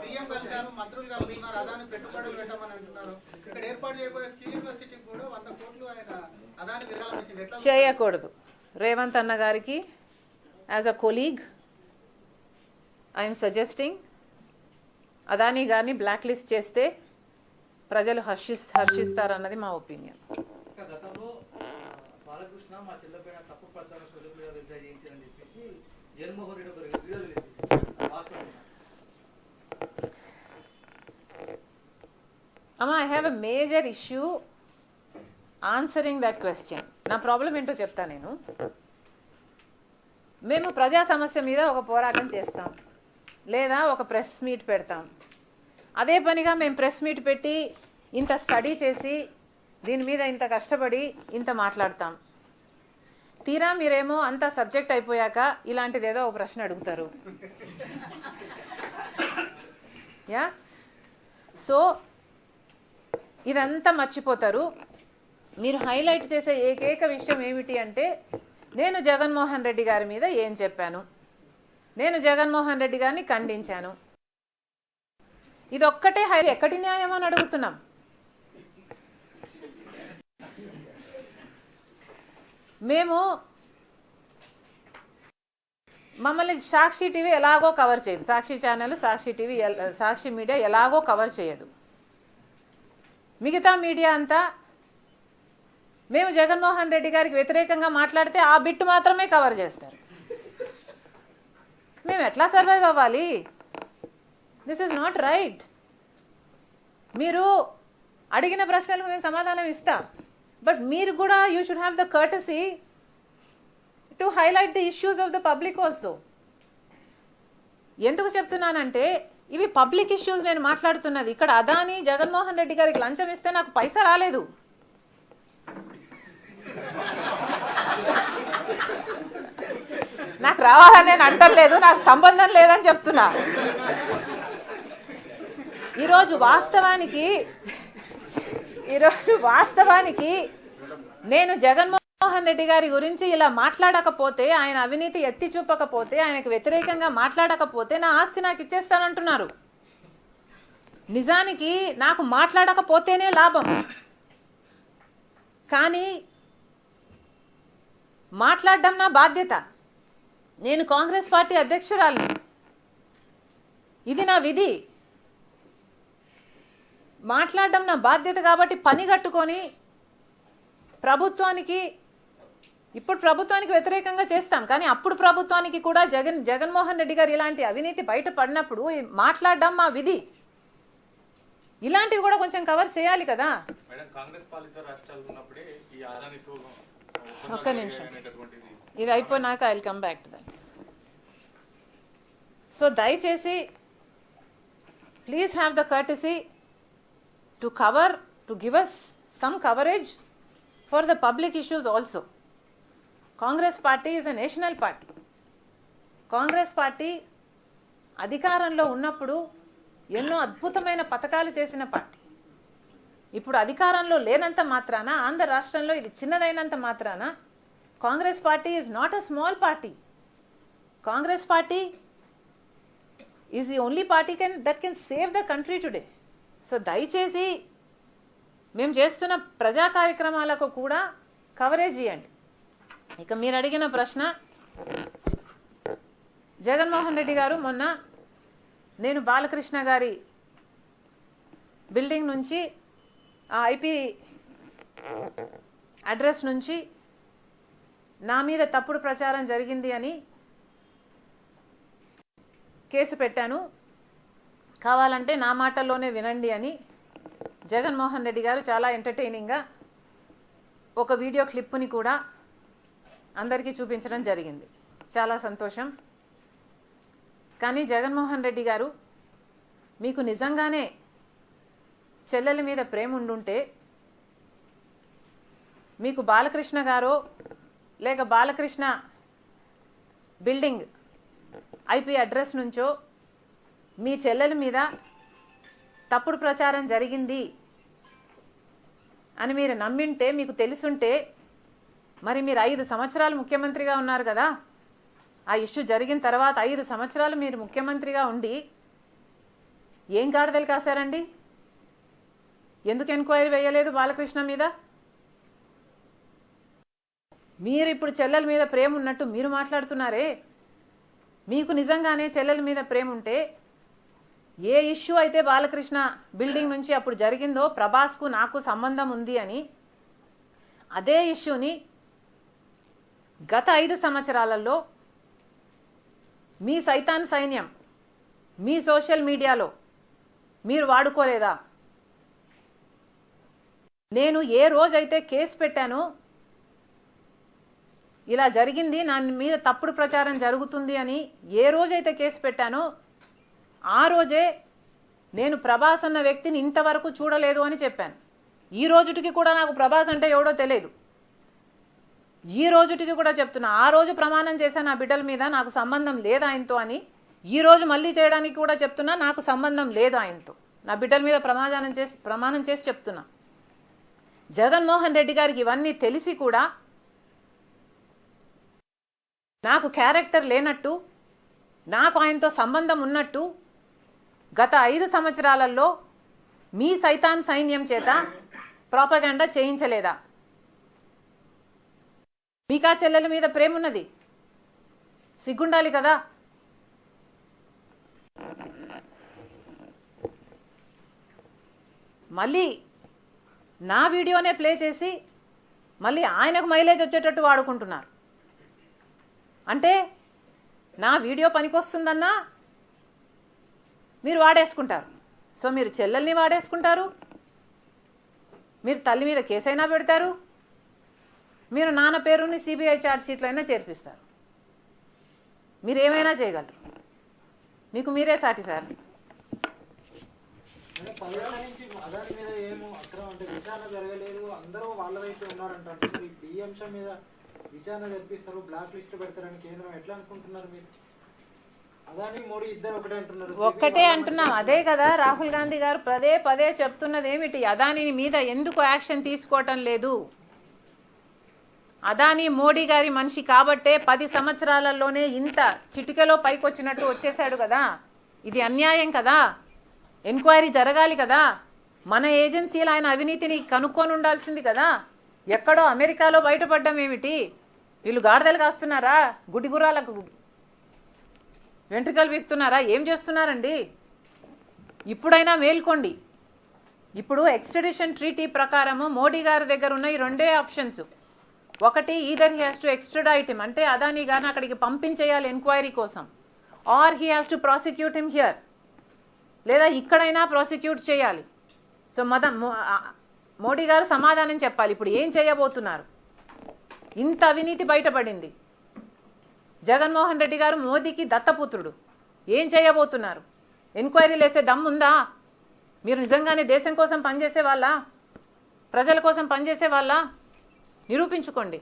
CM వెళ్తారు, మంత్రులు కలుగుతున్నారు, అదాని పెట్టుబడులు పెట్టమని అంటున్నారు. ఇక్కడ ఏర్పాటు చేయబోయే స్కిల్ యూనివర్సిటీకి కూడా 100 కోట్లు ఆయన అదాని విరాళం ఇచ్చింది. చేయకూడదు. రేవంత్ అన్న గారికి as a colleague I'm suggesting Adani గారిని బ్లాక్ లిస్ట్ చేస్తే ప్రజలు హర్షిస్తారన్నది మా opinion. I have a major issue answering that question. నా ప్రాబ్లం ఏంటో చెప్తా. మేము ప్రజా సమస్య మీద ఒక పోరాటం చేస్తాం, లేదా ఒక ప్రెస్ మీట్ పెడతాం. అదే పనిగా మేము ప్రెస్ మీట్ పెట్టి ఇంత స్టడీ చేసి దీని మీద ఇంత కష్టపడి ఇంత మాట్లాడతాం. తీరా మీరేమో అంత సబ్జెక్ట్ అయిపోయాక ఇలాంటిది ఏదో ఒక ప్రశ్న అడుగుతారు. యా, సో ఇదంతా మర్చిపోతారు. మీరు హైలైట్ చేసే ఏకైక విషయం ఏమిటి అంటే నేను జగన్మోహన్ రెడ్డి గారి మీద ఏం చెప్పాను, నేను జగన్మోహన్ రెడ్డి గారిని ఖండించాను. ఇదొక్కటే ఎక్కడి న్యాయం అని అడుగుతున్నాం. మేము మమ్మల్ని సాక్షి టీవీ ఎలాగో కవర్ చేయదు, సాక్షి ఛానల్, సాక్షి టీవీ, సాక్షి మీడియా ఎలాగో కవర్ చేయదు. మిగతా మీడియా అంతా మేము జగన్మోహన్ రెడ్డి గారికి వ్యతిరేకంగా మాట్లాడితే ఆ బిట్ మాత్రమే కవర్ చేస్తారు. మేము ఎట్లా సర్వైవ్ అవ్వాలి? This is not right. మీరు అడిగిన ప్రశ్నలకు నేను సమాధానం ఇస్తా, బట్ మీరు కూడా you should have the courtesy to highlight the issues of the public also. ఎందుకు చెప్తున్నానంటే ఇవి పబ్లిక్ ఇష్యూస్ నేను మాట్లాడుతున్నది. ఇక్కడ అదాని జగన్మోహన్ రెడ్డి గారికి లంచం ఇస్తే నాకు పైసా రాలేదు. నాకు రావాలని నేను అంటలేదు, నాకు సంబంధం లేదని చెప్తున్నా. ఈరోజు వాస్తవానికి నేను జగన్మోహన్ రెడ్డి గారి గురించి ఇలా మాట్లాడకపోతే, ఆయన అవినీతి ఎత్తి చూపకపోతే, ఆయనకు వ్యతిరేకంగా మాట్లాడకపోతే నా ఆస్తి నాకు ఇచ్చేస్తానంటున్నారు. నిజానికి నాకు మాట్లాడకపోతేనే లాభం, కానీ మాట్లాడడం నా బాధ్యత. నేను కాంగ్రెస్ పార్టీ అధ్యక్షురాలిని, ఇది నా విధి. మాట్లాడడం నా బాధ్యత కాబట్టి పని కట్టుకొని ఇప్పుడు ప్రభుత్వానికి వ్యతిరేకంగా చేస్తాం, కానీ అప్పుడు ప్రభుత్వానికి కూడా జగన్మోహన్ రెడ్డి గారు ఇలాంటి అవినీతి బయటపడినప్పుడు మాట్లాడడం మా విధి. ఇలాంటివి కూడా కొంచెం కవర్ చేయాలి కదా. ఒక్క నిమిషం, ఇది అయిపోయినాక I will come back to that. So దయచేసి please have the courtesy to give us some coverage for the public issues also. Congress party is a national party. Congress party అధికారంలో ఉన్నప్పుడు ఎన్నో అద్భుతమైన పథకాలు చేసిన పార్టీ. ఇప్పుడు అధికారంలో లేనంత మాత్రాన, ఆంధ్ర రాష్ట్రంలో ఇది చిన్నదైనంత మాత్రాన Congress party is not a small party. Congress party is the only party that can save the country today. So దయచేసి మేము చేస్తున్న ప్రజా కార్యక్రమాలకు కూడా కవరేజ్ ఇవ్వండి. ఇక మీరు అడిగిన ప్రశ్న, జగన్మోహన్ రెడ్డి గారు మొన్న నేను బాలకృష్ణ గారి బిల్డింగ్ నుంచి, ఆ ఐపీ అడ్రస్ నుంచి నా మీద తప్పుడు ప్రచారం జరిగింది అని కేసు పెట్టాను, కావాలంటే నా మాటల్లోనే వినండి అని జగన్మోహన్ రెడ్డి గారు చాలా ఎంటర్టైనింగ్గా ఒక వీడియో క్లిప్పుని కూడా అందరికీ చూపించడం జరిగింది. చాలా సంతోషం. కానీ జగన్మోహన్ రెడ్డి గారు, మీకు నిజంగానే చెల్లెల మీద ప్రేమ ఉండుంటే మీకు బాలకృష్ణ గారో లేక బాలకృష్ణ బిల్డింగ్ ఐపీ అడ్రస్ నుంచో మీ చెల్లెల మీద తప్పుడు ప్రచారం జరిగింది అని మీరు నమ్మింటే, మీకు తెలుసుంటే, మరి మీరు 5 సంవత్సరాలు ముఖ్యమంత్రిగా ఉన్నారు కదా, ఆ ఇష్యూ జరిగిన తర్వాత 5 సంవత్సరాలు మీరు ముఖ్యమంత్రిగా ఉండి ఏం గాడిదలు కాశారండి? ఎందుకు ఎంక్వైరీ వేయలేదు బాలకృష్ణ మీద? మీరు ఇప్పుడు చెల్లెల మీద ప్రేమ ఉన్నట్టు మీరు మాట్లాడుతున్నారే. మీకు నిజంగానే చెల్లెల మీద ప్రేమ ఉంటే ఏ ఇష్యూ అయితే బాలకృష్ణ బిల్డింగ్ నుంచి అప్పుడు జరిగిందో ప్రభాస్కు నాకు సంబంధం ఉంది అని, అదే ఇష్యూని గత 5 సంవత్సరాలలో మీ సైతాన్ సైన్యం మీ సోషల్ మీడియాలో మీరు వాడుకోలేదా? నేను ఏ రోజైతే కేసు పెట్టానో, ఇలా జరిగింది, నా మీద తప్పుడు ప్రచారం జరుగుతుంది అని ఏ రోజైతే కేసు పెట్టానో ఆ రోజే నేను ప్రభాస్ అన్న వ్యక్తిని ఇంతవరకు చూడలేదు అని చెప్పాను. ఈ రోజుటికి కూడా నాకు ప్రభాస్ అంటే ఎవడో తెలియదు. ఈ రోజుటికి కూడా చెప్తున్నా, ఆ రోజు ప్రమాణం చేశాను నా బిడ్డల మీద నాకు సంబంధం లేదు ఆయనతో అని. ఈ రోజు మళ్ళీ చేయడానికి కూడా చెప్తున్నా నాకు సంబంధం లేదు ఆయనతో. నా బిడ్డల మీద ప్రమాణం చేసి చెప్తున్నా. జగన్మోహన్ రెడ్డి గారికి ఇవన్నీ తెలిసి కూడా నాకు క్యారెక్టర్ లేనట్టు, నాకు ఆయనతో సంబంధం ఉన్నట్టు గత 5 సంవత్సరాలలో మీ సైతాన్ సైన్యం చేత ప్రాపగాండా చేయించలేదా? మీకా చెల్లెల మీద ప్రేమ ఉన్నది, సిగ్గుండాలి కదా. మళ్ళీ నా వీడియోనే ప్లే చేసి మళ్ళీ ఆయనకు మైలేజ్ వచ్చేటట్టు వాడుకుంటున్నారు. అంటే నా వీడియో పనికొస్తుందన్నా మీరు వాడేసుకుంటారు. సో మీరు చెల్లెల్ని వాడేసుకుంటారు, మీరు తల్లి మీద కేసైనా పెడతారు, మీరు నాన్న పేరుని సిబిఐ ఛార్జ్ షీట్లో అయినా చేర్పిస్తారు. మీరు ఏమైనా చేయగలరు, మీకు మీరే సాటి సార్. అదాని మీద ఏమో అక్రమం అంటే విచారణ జరగలేదు, అందరూ వాళ్ళ వైపు ఉన్నారంటారు. ఈ అంశం మీద విచారణ జరిపిస్తారు, బ్లాక్ లిస్ట్ పెడతారని కేంద్రం ఎట్లా అనుకుంటున్నారు మీరు? అదాని మోడీ ఇద్దరు ఒకటే అంటున్నారు. ఒక్కటే అంటున్నాం. అదే కదా రాహుల్ గాంధీ గారు పదే పదే చెప్తున్నది ఏమిటి? అదాని మీద ఎందుకు యాక్షన్ తీసుకోవటం లేదు? అదాని మోడీ గారి మనిషి కాబట్టే 10 సంవత్సరాలలోనే ఇంత చిటికెలో పైకొచ్చినట్టు వచ్చేసాడు కదా. ఇది అన్యాయం కదా. ఎంక్వైరీ జరగాలి కదా. మన ఏజెన్సీలు ఆయన అవినీతిని కనుక్కొని ఉండాల్సింది కదా. ఎక్కడో అమెరికాలో బయటపడ్డం ఏమిటి? వీళ్ళు గాడిదలు కాస్తున్నారా? గుడిగురాలకు వెంట్రుకలు వీక్తున్నారా? ఏం చేస్తున్నారండి? ఇప్పుడైనా మేల్కోండి. ఇప్పుడు ఎక్స్ట్రడిషన్ ట్రీటీ ప్రకారము మోడీ గారి దగ్గర ఉన్న ఈ 2 ఆప్షన్స్. ఒకటి, either he has to extradite him, అంటే అదాని గారిని అక్కడికి పంపించేయాలి ఎంక్వైరీ కోసం, or he has to prosecute him here, లేదా ఇక్కడైనా ప్రాసిక్యూట్ చేయాలి. సో మోడీ గారు సమాధానం చెప్పాలి. ఇప్పుడు ఏం చేయబోతున్నారు? ఇంత అవినీతి బయటపడింది. జగన్మోహన్ రెడ్డి గారు మోదీకి దత్తపుత్రుడు. ఏం చేయబోతున్నారు? ఎంక్వైరీలు వేసే దమ్ముందా? మీరు నిజంగానే దేశం కోసం పనిచేసే వాళ్ళ, ప్రజల కోసం పనిచేసే వాళ్ళ? నిరూపించుకోండి.